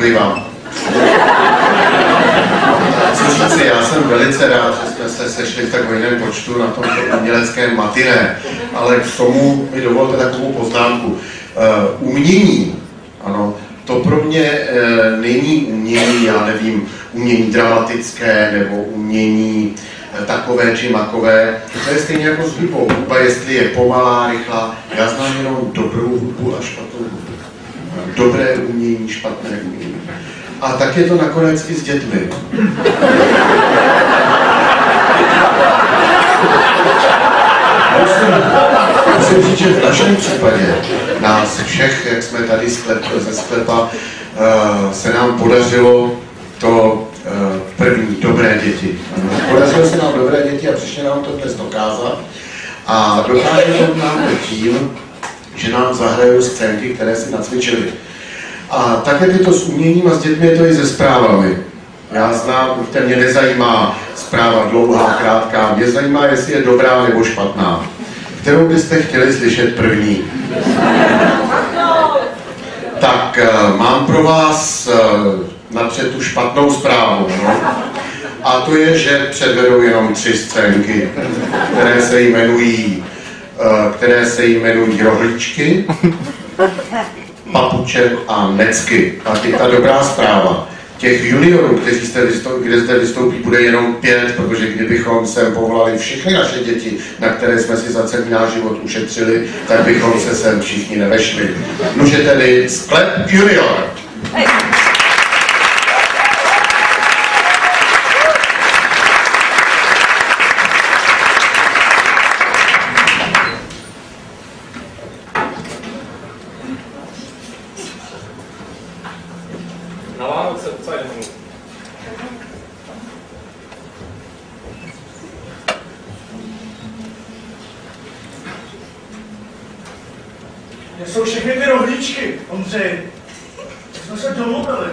Děkuji vám. Co říci, já jsem velice rád, že jsme se sešli v takovém počtu na tomto uměleckém matiné, ale k tomu mi dovolte takovou poznámku. Umění, ano, to pro mě není umění, já nevím, umění dramatické nebo umění takové či makové. To je stejně jako s hudbou. Hudba, jestli je pomalá, rychlá, já znám jenom dobrou hudbu a špatnou hudbu. Dobré umění, špatné umění. A tak je to nakonec i s dětmi. Musím říct, že v našem případě nás všech, jak jsme tady ze sklepa, se nám podařilo to první dobré děti. Podařilo se nám dobré děti a přišli nám to dnes dokázat. A dokážeme nám to tím, že nám zahrajou scénky, které si nacvičili. A tak, jak je to s uměním a s dětmi, je to i se zprávami. Já znám, mě nezajímá zpráva dlouhá, krátká, mě zajímá, jestli je dobrá nebo špatná. Kterou byste chtěli slyšet první? Tak mám pro vás napřed tu špatnou zprávu. No? A to je, že předvedou jenom 3 scénky, které se jmenují Rohlíčky, Papuče a Necky. A je ta dobrá zpráva. Těch juniorů, kde zde vystoupí, bude jenom 5, protože kdybychom sem povolali všechny naše děti, na které jsme si za celý náš život ušetřili, tak bychom se sem všichni nevešli. Nuže tedy Sklep junior. Hey. Kde jsou všechny ty rohlíčky, Ondřej? Jsme se domluvili.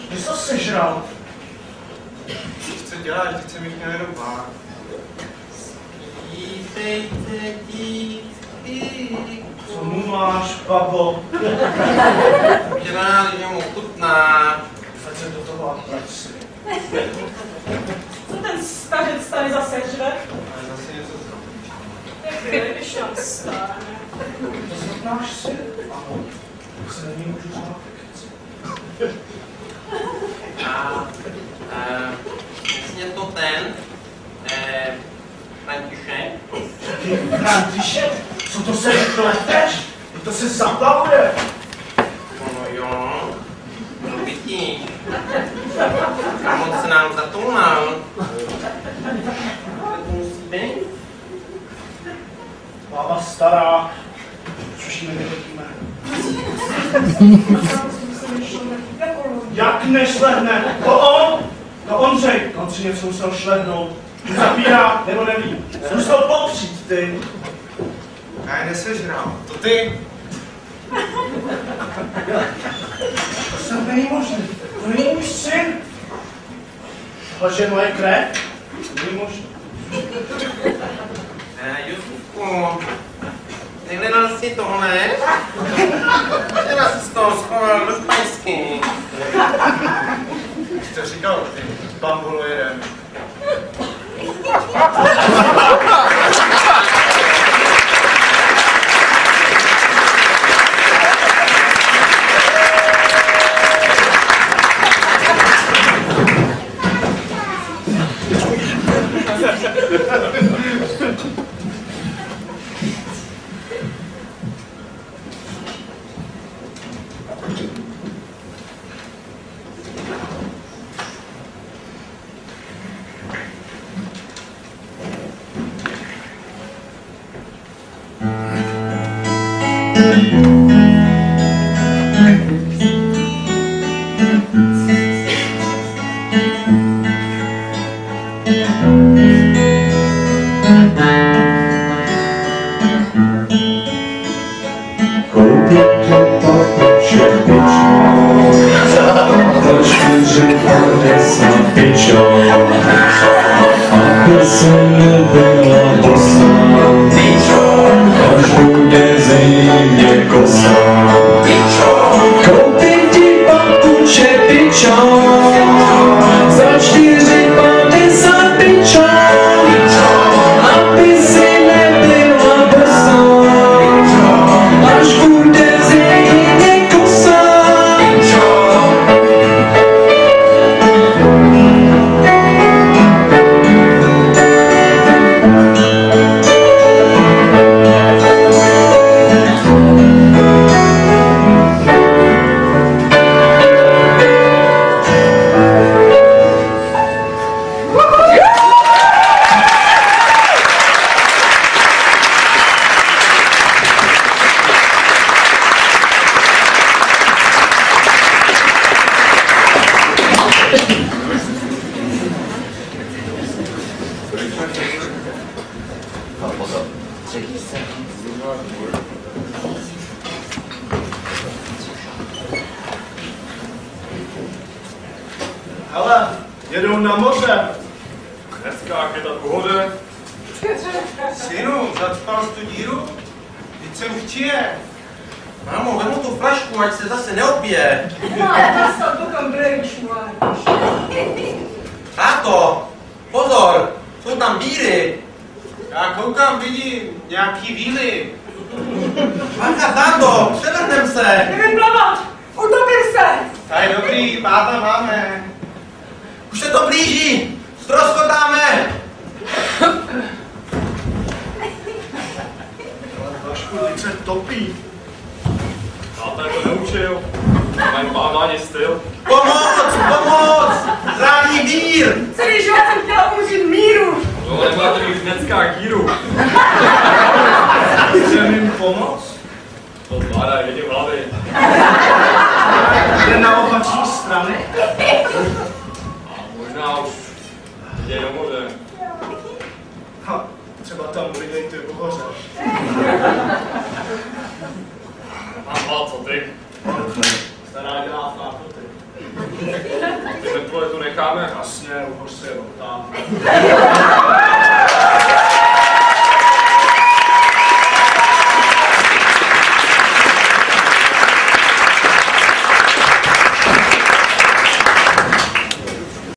Kde jsi to sežral? Co chce dělat? Chce mít měl jenom pár. Spívejte, dítky. Co mu máš, babo? Rád, že mu chutná. Ať se do toho atraci. Co ten stařec tady zase žve? Ale zase něco zrobí. Když nám stane. To znáš si? Ano. Tak se není můžu znát. Vlastně to ten, František. František? Co to se pleteš? To se zaplavuje. No jo, to vidíš. A moc se nám zatounal. To musí být. Bába stará. Což ji nevidíme. Jak nešlehne? To on? To Ondřej. On si něco musel šlehnout. Zapírá, nebo neví. Zkus to popřít, ty. Já je nesežral. To ty. To se není možné. To není můj syn. Tohle je moje krev. To není možné. Jusufku, nehledal jsi tohle? Teda jsi z toho schoval do špajsky. Jste říkal, ty bambulu jeden. Koupím ti papuče, A pozor, třetí se. Hele, jedou na moře. Dneska, jak je ta pohoda? Synu, zacpal jsi tu díru? Vždyť jsem včije. Mámo, vemu tu flašku, ať se zase neopije. Táto, pozor, jsou tam víry. Já koukám, vidím nějaký víly. Bacha, táto, převrnem se. Nevím plavat! Utopím se! To je dobrý, pádla máme. Už se to blíží, ztroskotáme. Vašku, teď se topí. Táta to neučil. Mají pádání styl. Pomoc, pomoc, zrání vír. Celý život jsem chtěla použít míru! No, nemáte mít dneska kýru. Chcem jim pomoct? To zvládá jedině v hlavě. Jde na opační strany? A možná už jde do moře. Ha, třeba tam vydejte uhoře. A co ty? Stará dělá nápoty. Ty tvoje tu necháme? Jasně, uhoř se jenom tam.